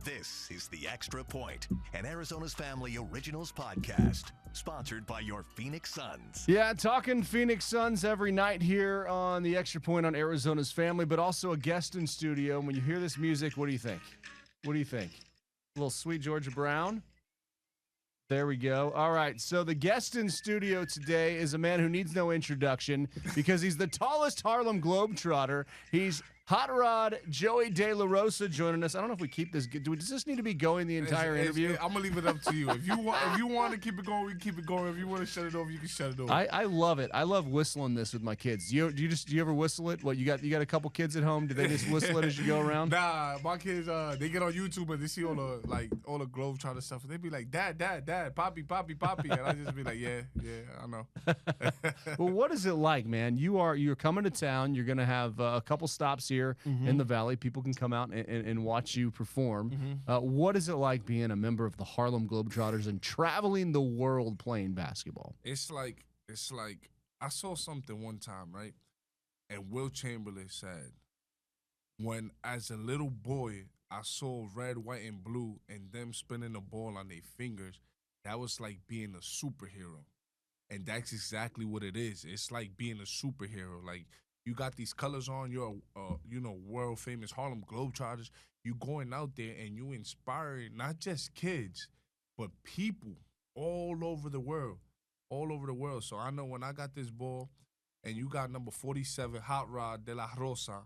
This is The Extra Point, an Arizona's Family Originals podcast, sponsored by your Phoenix Suns. Yeah, talking Phoenix Suns every night here on The Extra Point on Arizona's Family, but also a guest in studio. When you hear this music, what do you think? What do you think? A little Sweet Georgia Brown? There we go. All right, so the guest in studio today is a man who needs no introduction because he's the tallest Harlem Globetrotter. He's Hot Rod Joey De La Rosa joining us. I don't know if we keep this. Does this need to be going the entire interview? I'm gonna leave it up to you. If you want to keep it going, we can keep it going. If you want to shut it over, you can shut it over. I love it. I love whistling this with my kids. Do you ever whistle it? What you got a couple kids at home? Do they just whistle it as you go around? Nah, my kids they get on YouTube and they see all the Globetrotter stuff and they be like, Dad, Poppy, and I just be like, yeah, I know. Well, what is it like, man? You're coming to town. You're gonna have a couple stops here in the Valley. People can come out and watch you perform. What is it like being a member of the Harlem Globetrotters and traveling the world playing basketball? It's like I saw something one time, right? And Will Chamberlain said, when as a little boy I saw red, white, and blue and them spinning the ball on their fingers, that was like being a superhero. And that's exactly what it is. It's like being a superhero. Like, you got these colors on, you're world famous Harlem Globetrotters. You going out there and you inspiring not just kids, but people all over the world. So I know when I got this ball and you got number 47, Hot Rod De La Rosa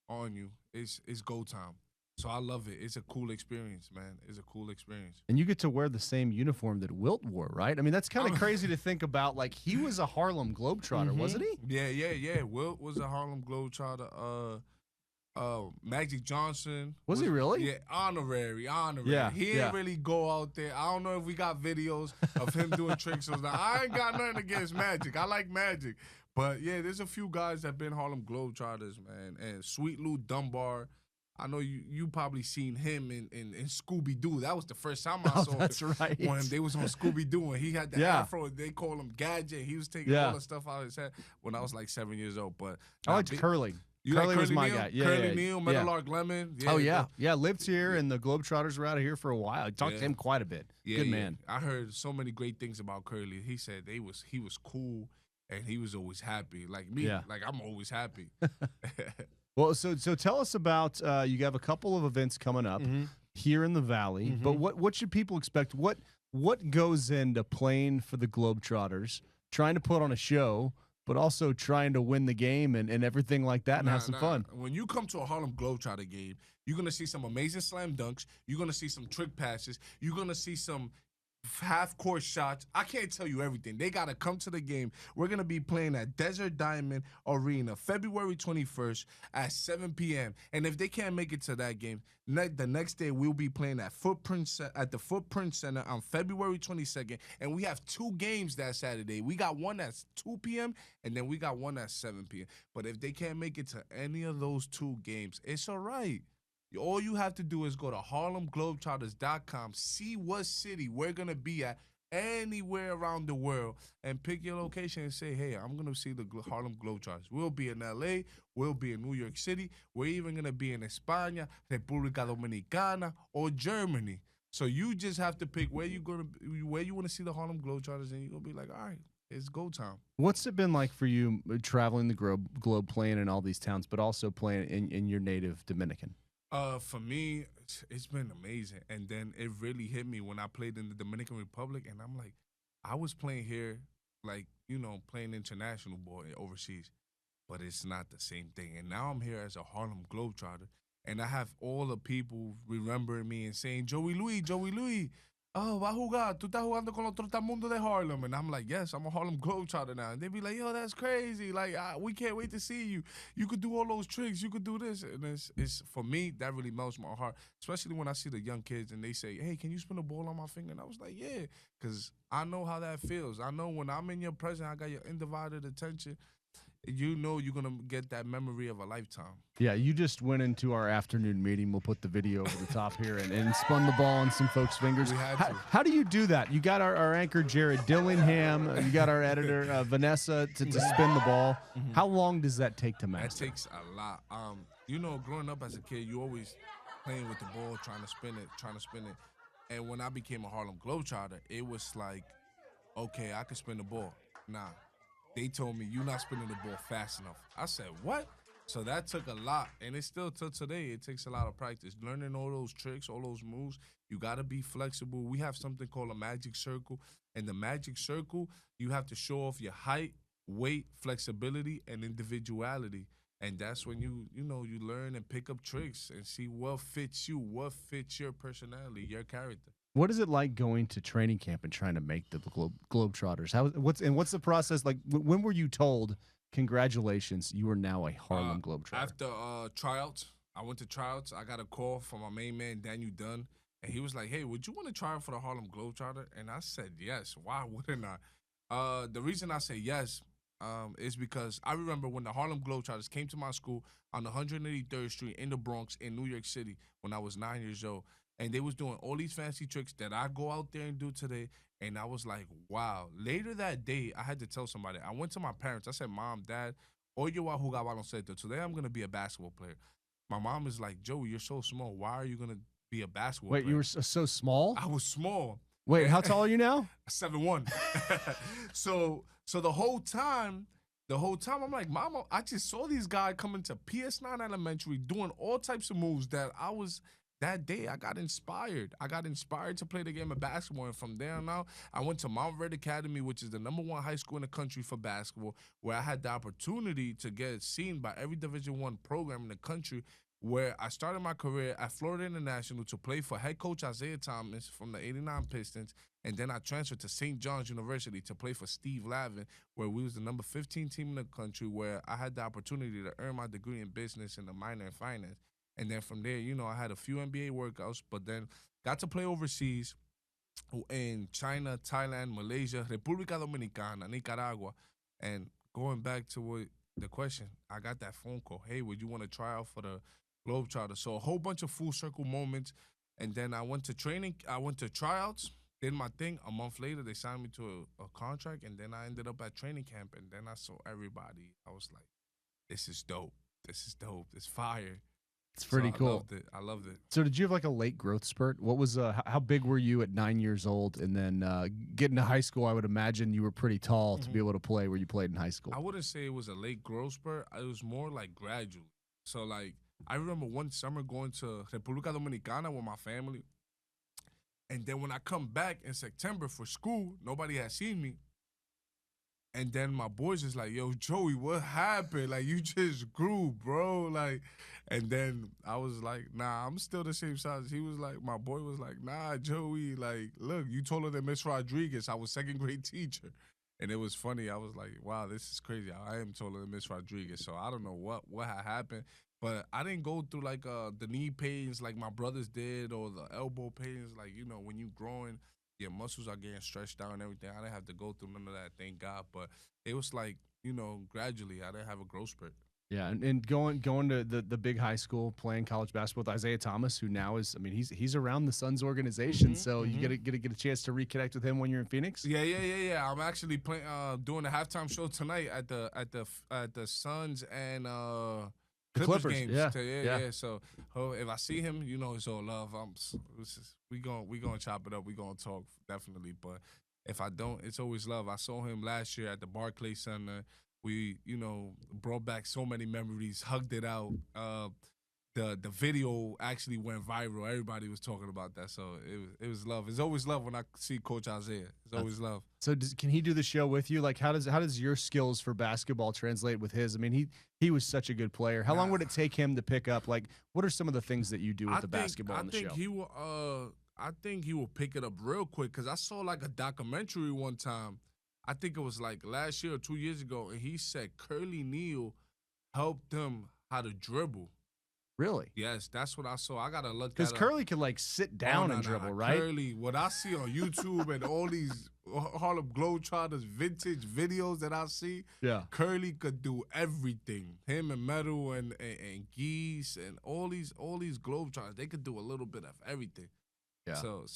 on you, it's go time. So I love it. It's a cool experience, man. It's a cool experience. And you get to wear the same uniform that Wilt wore, right? I mean, that's kind of crazy to think about. Like, he was a Harlem Globetrotter, wasn't he? Yeah. Wilt was a Harlem Globetrotter. Magic Johnson. Was he really? Yeah, honorary. Yeah, he didn't really go out there. I don't know if we got videos of him doing tricks. I ain't got nothing against Magic. I like Magic. But, yeah, there's a few guys that been Harlem Globetrotters, man. And Sweet Lou Dunbar. I know you probably seen him in Scooby-Doo. That was the first time I saw that's him. Right. When they was on Scooby-Doo and he had the afro. They call him Gadget. He was taking all the stuff out of his head when I was like 7 years old. But I liked curling. Curly was my Neal? guy. Yeah, Curly Neal, Meadowlark Lemon. Yeah, Yeah, lived here, and the Globetrotters were out of here for a while. I talked to him quite a bit. Good man. I heard so many great things about Curly. He said he was cool and he was always happy. Like me, like I'm always happy. Well, so tell us about you have a couple of events coming up here in the Valley, but what should people expect? What goes into playing for the Globetrotters, trying to put on a show, but also trying to win the game and everything like that and have some fun? When you come to a Harlem Globetrotter game, you're going to see some amazing slam dunks. You're going to see some trick passes. You're going to see some half-court shots. I can't tell you everything. They got to come to the game. We're going to be playing at Desert Diamond Arena February 21st at 7 p.m. And if they can't make it to that game, the next day we'll be playing at the Footprint Center on February 22nd. And we have two games that Saturday. We got one at 2 p.m. and then we got one at 7 p.m. But if they can't make it to any of those two games, it's all right. All you have to do is go to HarlemGlobetrotters.com, see what city we're going to be at anywhere around the world, and pick your location and say, hey, I'm going to see the Harlem Globetrotters. We'll be in L.A., we'll be in New York City, we're even going to be in España, República Dominicana, or Germany. So you just have to pick where you want to see the Harlem Globetrotters, and you're going to be like, all right, it's go time. What's it been like for you traveling the globe playing in all these towns, but also playing in your native Dominican? For me, it's been amazing. And then it really hit me when I played in the Dominican Republic. And I'm like, I was playing here, like, playing international ball overseas. But it's not the same thing. And now I'm here as a Harlem Globetrotter. And I have all the people remembering me and saying, Joey Louis. Oh, va a jugar. Tú estás jugando con los trotamundos de Harlem. And I'm like, yes, I'm a Harlem Globetrotter now. And they be like, yo, that's crazy. Like, we can't wait to see you. You could do all those tricks. You could do this. And it's for me, that really melts my heart, especially when I see the young kids and they say, hey, can you spin a ball on my finger? And I was like, yeah, because I know how that feels. I know when I'm in your presence, I got your undivided attention. You're going to get that memory of a lifetime. Yeah, you just went into our afternoon meeting. We'll put the video over the top here and spun the ball on some folks' fingers. We had to. How do you do that? You got our anchor, Jared Dillingham. You got our editor, Vanessa, to spin the ball. How long does that take to master? That takes a lot. Growing up as a kid, you always playing with the ball, trying to spin it, trying to spin it. And when I became a Harlem Globetrotter, it was like, okay, I can spin the ball. Nah, they told me you're not spinning the ball fast enough. I said, what? So that took a lot, and it still till today. It takes a lot of practice, learning all those tricks, all those moves. You got to be flexible. We have something called a magic circle, and the magic circle, you have to show off your height, weight, flexibility, and individuality. And that's when you learn and pick up tricks and see what fits you, what fits your personality, your character. What is it like going to training camp and trying to make the Globetrotters? What's the process like? When were you told, congratulations, you are now a Harlem Globetrotter? After tryouts, I went to tryouts. I got a call from my main man, Daniel Dunn, and he was like, hey, would you want to try out for the Harlem Globetrotter? And I said yes. Why wouldn't I? The reason I say yes is because I remember when the Harlem Globetrotters came to my school on 183rd Street in the Bronx in New York City when I was 9 years old. And they was doing all these fancy tricks that I go out there and do today. And I was like, wow. Later that day, I had to tell somebody. I went to my parents. I said, Mom, Dad, hoy yo voy a jugar baloncesto. Today I'm going to be a basketball player. My mom is like, Joey, you're so small. Why are you going to be a basketball Wait, player? you were so small? I was small. Wait, how tall are you now? 7'1". So the whole time, I'm like, Mama, I just saw these guys coming to PS9 Elementary doing all types of moves that day I got inspired. I got inspired to play the game of basketball. And from there on out, I went to Mount Red Academy, which is the #1 high school in the country for basketball, where I had the opportunity to get seen by every Division I program in the country, where I started my career at Florida International to play for head coach Isaiah Thomas from the '89 Pistons. And then I transferred to St. John's University to play for Steve Lavin, where we was the number 15 team in the country, where I had the opportunity to earn my degree in business and a minor in finance. And then from there, I had a few NBA workouts, but then got to play overseas in China, Thailand, Malaysia, República Dominicana, Nicaragua. And going back to the question, I got that phone call. Hey, would you want to try out for the Globetrotter? So a whole bunch of full circle moments. And then I went to training. I went to tryouts, did my thing. A month later, they signed me to a contract. And then I ended up at training camp. And then I saw everybody. I was like, this is dope. This is dope. It's fire. It's pretty cool. I loved it. So did you have like a late growth spurt? What was how big were you at 9 years old? And then getting to high school, I would imagine you were pretty tall to be able to play where you played in high school. I wouldn't say it was a late growth spurt. It was more like gradual. So like I remember one summer going to República Dominicana with my family. And then when I come back in September for school, nobody had seen me. And then my boys is like, yo, Joey, what happened? Like, you just grew, bro. Like, and then I was like, nah, I'm still the same size. He was like, my boy was like, nah, Joey, like, look, you taller than Miss Rodriguez. I was second grade teacher. And it was funny. I was like, wow, this is crazy. I am taller than Miss Rodriguez. So I don't know what had happened. But I didn't go through, like, the knee pains like my brothers did or the elbow pains. Like, when you growing, your muscles are getting stretched out and everything. I didn't have to go through none of that, thank God. But it was like, gradually, I didn't have a growth spurt. Yeah, and going to the big high school, playing college basketball with Isaiah Thomas, who now is, I mean, he's around the Suns organization, so you get a chance to reconnect with him when you're in Phoenix. Yeah. I'm actually playing, doing a halftime show tonight at the Suns and Clippers games. Yeah. So if I see him, it's all love. We gonna chop it up. We gonna talk definitely. But if I don't, it's always love. I saw him last year at the Barclays Center. We brought back so many memories. Hugged it out. The video actually went viral. Everybody was talking about that. So it was love. It's always love when I see Coach Isaiah. It's always love. So can he do the show with you? Like how does your skills for basketball translate with his? I mean, he was such a good player. How long would it take him to pick up? Like, what are some of the things that you do with the basketball in the show? I think he will pick it up real quick because I saw like a documentary one time. I think it was like last year or 2 years ago, and he said Curly Neal helped him how to dribble. Really? Yes, that's what I saw. I gotta look because Curly could like sit down and dribble, right? Curly, what I see on YouTube and all these Harlem Globetrotters vintage videos that I see, Curly could do everything. Him and Metal and Geese and all these Globetrotters, they could do a little bit of everything. Yeah. So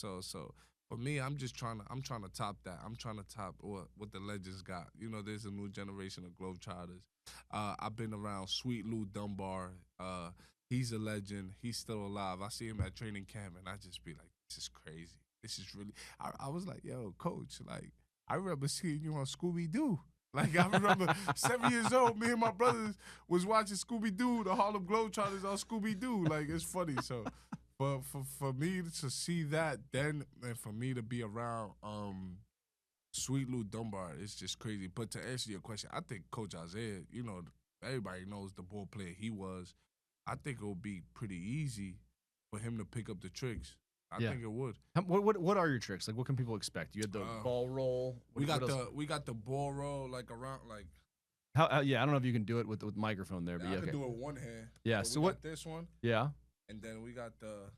for me, I'm trying to top that. I'm trying to top what the legends got. There's a new generation of Globetrotters. I've been around Sweet Lou Dunbar. He's a legend. He's still alive. I see him at training camp, and I just be like, this is crazy. This is really. I was like, yo, coach, like, I remember seeing you on Scooby Doo. Like, I remember 7 years old, me and my brothers was watching Scooby Doo, the Harlem Globetrotters on Scooby Doo. Like, it's funny. So, for me to see that then, and for me to be around Sweet Lou Dunbar, it's just crazy. But to answer your question, I think Coach Isaiah, everybody knows the ball player he was. I think it would be pretty easy for him to pick up the tricks. I think it would. What are your tricks? Like, what can people expect? You had the ball roll. We got the ball roll like around like. How? Yeah, I don't know if you can do it with microphone there, but I can do it with one hand. Yeah. So what? This one. Yeah. And then we got the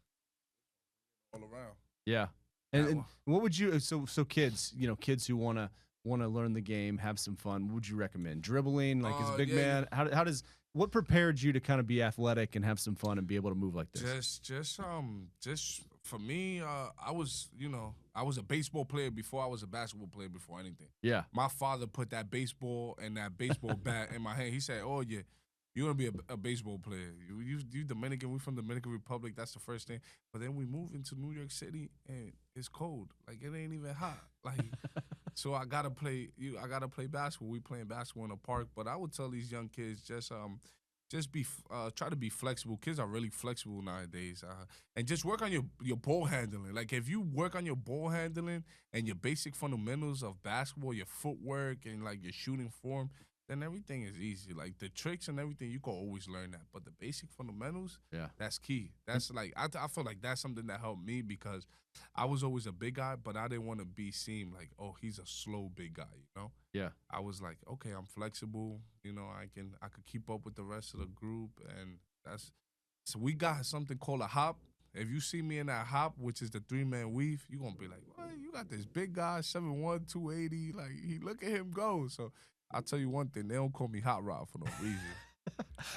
all around. Yeah. And what would you? So kids, kids who wanna learn the game, have some fun. What would you recommend? Dribbling, like as a big man. How does? What prepared you to kind of be athletic and have some fun and be able to move like this? Just for me, I was a baseball player before I was a basketball player before anything. Yeah. My father put that baseball and that baseball bat in my hand. He said, "Oh yeah, you're gonna be a baseball player. You Dominican. We from Dominican Republic. That's the first thing. But then we moved into New York City and it's cold. Like it ain't even hot. Like." So I gotta play basketball. We playing basketball in the park. But I would tell these young kids just be try to be flexible. Kids are really flexible nowadays, and just work on your ball handling. Like if you work on your ball handling and your basic fundamentals of basketball, your footwork and like your shooting form, then everything is easy. Like the tricks and everything, you can always learn that. But the basic fundamentals, that's key. That's like I feel like that's something that helped me because I was always a big guy, but I didn't want to be seen like, oh, he's a slow big guy, Yeah. I was like, okay, I'm flexible. I could keep up with the rest of the group, and so we got something called a hop. If you see me in that hop, which is the 3-man weave, you're gonna be like, what? You got this big guy, 7'1", 280, like look at him go. So I'll tell you one thing, they don't call me Hot Rod for no reason.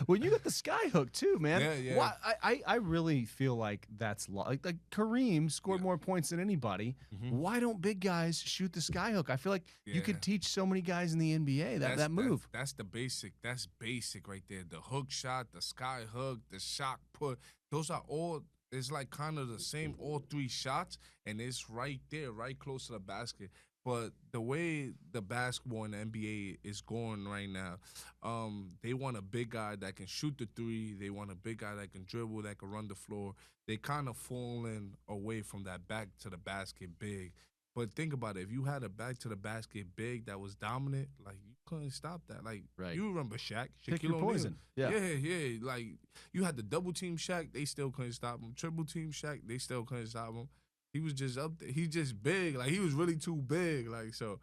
Well, you got the sky hook too, man. Yeah. Why, I really feel like that's like Kareem scored more points than anybody. Mm-hmm. Why don't big guys shoot the sky hook? I feel like you could teach so many guys in the NBA that move. That's the basic. That's basic right there. The hook shot, the sky hook, the shot put. Those are all. It's like kind of the same, all three shots, and it's right there, right close to the basket. But the way the basketball in the NBA is going right now, they want a big guy that can shoot the three. They want a big guy that can dribble, that can run the floor. They kind of falling away from that back to the basket big. But think about it. If you had a back to the basket big that was dominant, like you couldn't stop that. Like you remember Shaq, Pick your poison. Yeah. Like you had the double team Shaq, they still couldn't stop him. Triple team Shaq, they still couldn't stop him. He was just up there. He's just big. Like, he was really too big. Like, so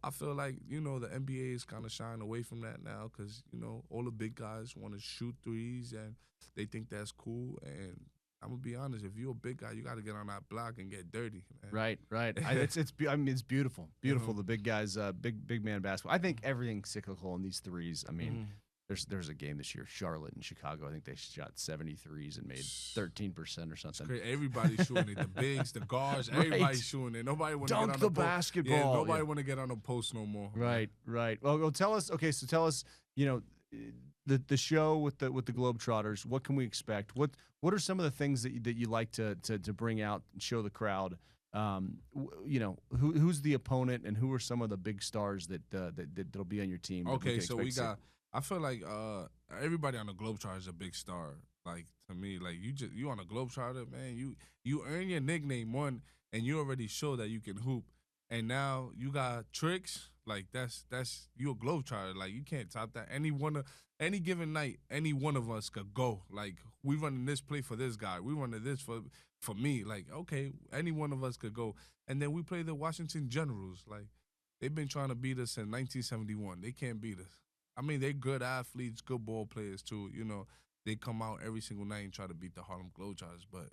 I feel like, the NBA is kind of shying away from that now because, all the big guys want to shoot threes and they think that's cool. And I'm going to be honest, if you're a big guy, you got to get on that block and get dirty, man. Right. It's beautiful. Beautiful, the big guys, big man basketball. I think everything's cyclical in these threes. I mean, There's a game this year, Charlotte and Chicago. I think they shot 73s and made 13% or something. Everybody's shooting it. The bigs, the guards, everybody's shooting it. Nobody want to get on the basketball. Yeah, nobody want to get on the post no more. Right. Well, tell us. Okay, so tell us. The show with the Globetrotters. What can we expect? What are some of the things that you like to bring out and show the crowd? Who's the opponent and who are some of the big stars that'll be on your team? Okay, so we got. I feel like everybody on the Globetrotter is a big star. Like to me, like you on the Globetrotter, man. You earn your nickname one, and you already show that you can hoop. And now you got tricks. Like that's you a Globetrotter. Like you can't top that. Any given night, any one of us could go. Like we running this play for this guy. We running this for me. Like okay, any one of us could go. And then we play the Washington Generals. Like they've been trying to beat us in 1971. They can't beat us. I mean, they're good athletes, good ball players, too. They come out every single night and try to beat the Harlem Globetrotters. But,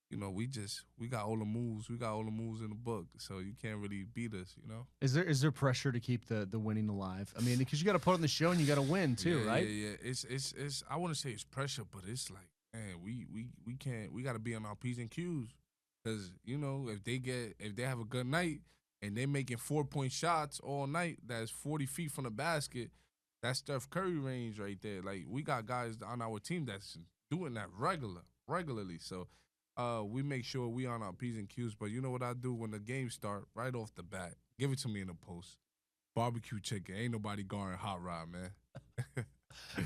we got all the moves. We got all the moves in the book. So you can't really beat us, Is there pressure to keep the winning alive? I mean, because you got to put on the show and you got to win, too, right? Yeah. It's I wouldn't say it's pressure, but it's like, man, we got to be on our P's and Q's. Because, if they have a good night and they're making 4-point shots all night that's 40 feet from the basket, that's Steph Curry range right there. Like, we got guys on our team that's doing that regularly. So we make sure we on our P's and Q's. But you know what I do when the game start? Right off the bat, give it to me in the post. Barbecue chicken. Ain't nobody guarding Hot Rod, man.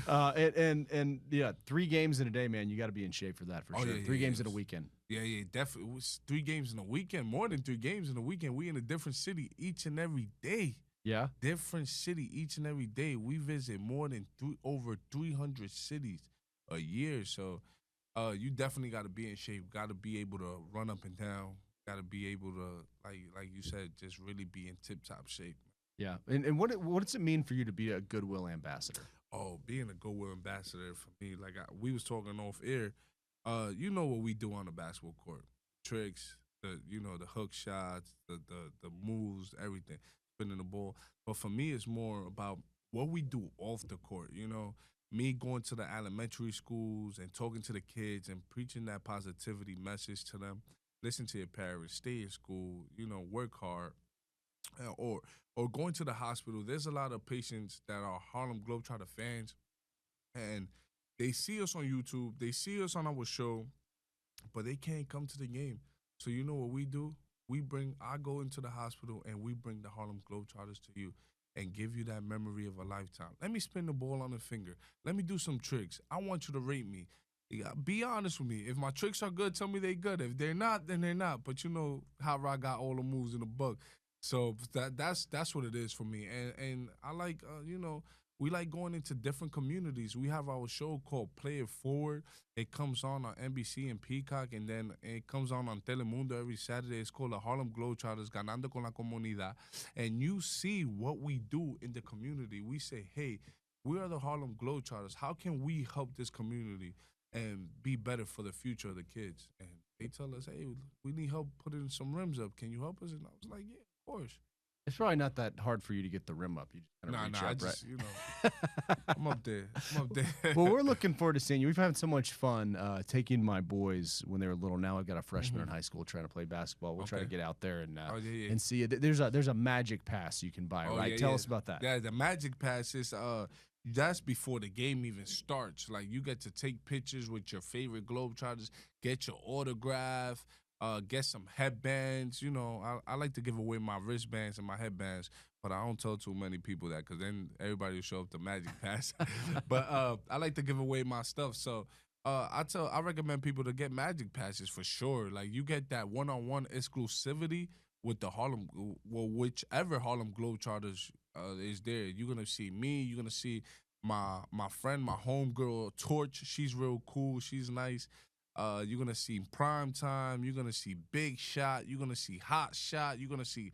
And yeah, 3 games in a day, man. You got to be in shape for that for sure. Yeah, 3 games in a weekend. Yeah, definitely. It was 3 games in a weekend. More than 3 games in a weekend. We in a different city each and every day. Yeah, different city each and every day. We visit more than over 300 cities a year. So you definitely got to be in shape. Got to be able to run up and down. Got to be able to, like you said, just really be in tip-top shape. Yeah. And what does it mean for you to be a Goodwill ambassador? Oh, being a Goodwill ambassador for me, like we was talking off air, you know what we do on the basketball court. Tricks, the hook shots, the moves, everything, spinning the ball. But for me, it's more about what we do off the court, me going to the elementary schools and talking to the kids and preaching that positivity message to them. Listen to your parents, stay in school, work hard. Or going to the hospital. There's a lot of patients that are Harlem Globetrotter fans, and they see us on YouTube, they see us on our show, but they can't come to the game. So you know what we do? I go into the hospital and we bring the Harlem Globetrotters to you and give you that memory of a lifetime. Let me spin the ball on the finger. Let me do some tricks. I want you to rate me. Be honest with me. If my tricks are good, tell me they're good. If they're not, then they're not. But you know how I got all the moves in the book. So that's what it is for me. And I like, we like going into different communities. We have our show called Play It Forward. It comes on NBC and Peacock, and then it comes on Telemundo every Saturday. It's called the Harlem Globetrotters, Ganando con la Comunidad. And you see what we do in the community. We say, hey, we are the Harlem Globetrotters. How can we help this community and be better for the future of the kids? And they tell us, hey, we need help putting some rims up. Can you help us? And I was like, yeah. Of course. It's probably not that hard for you to get the rim up. You just kind of reach up, I just, I'm up there. Well, we're looking forward to seeing you. We've had so much fun taking my boys when they were little. Now I've got a freshman in high school trying to play basketball. We'll try to get out there and see it. There's a magic pass you can buy, right? Tell us about that. Yeah, the magic pass is that's before the game even starts. Like, you get to take pictures with your favorite Globetrotters, get your autograph. Get some headbands. I like to give away my wristbands and my headbands, but I don't tell too many people that because then everybody will show up the magic pass. But I like to give away my stuff. So I recommend people to get magic passes for sure. Like, you get that one-on-one exclusivity with the whichever Harlem Globetrotters is there. You're gonna see me. You're gonna see my friend, my homegirl Torch. She's real cool. She's nice. You're going to see Prime Time. You're going to see Big Shot. You're going to see Hot Shot. You're going to see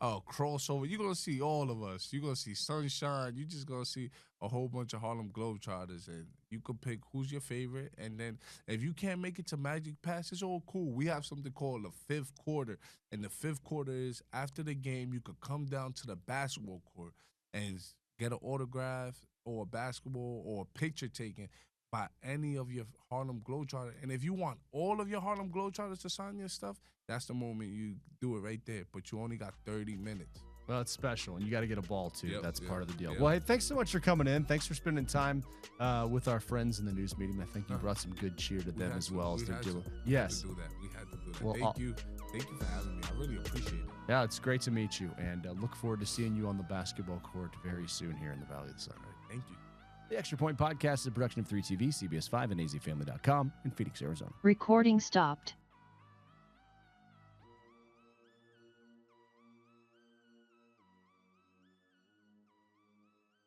Crossover. You're going to see all of us. You're going to see Sunshine. You're just going to see a whole bunch of Harlem Globetrotters. And you can pick who's your favorite. And then if you can't make it to Magic Pass, it's all cool. We have something called the fifth quarter. And the fifth quarter is after the game, you could come down to the basketball court and get an autograph or a basketball or a picture taken by any of your Harlem Globetrotters. And if you want all of your Harlem Globetrotters to sign your stuff, that's the moment you do it right there. But you only got 30 minutes. Well, it's special, and you got to get a ball, too. That's part of the deal. Yep. Well, hey, thanks so much for coming in. Thanks for spending time with our friends in the news meeting. I think you brought some good cheer to them as well. We had to do that. We had to do that. Well, Thank you for having me. I really appreciate it. Yeah, it's great to meet you, and look forward to seeing you on the basketball court very soon here in the Valley of the Sun. Thank you. The Extra Point Podcast is a production of 3TV, CBS5, and azfamily.com in Phoenix, Arizona. Recording stopped.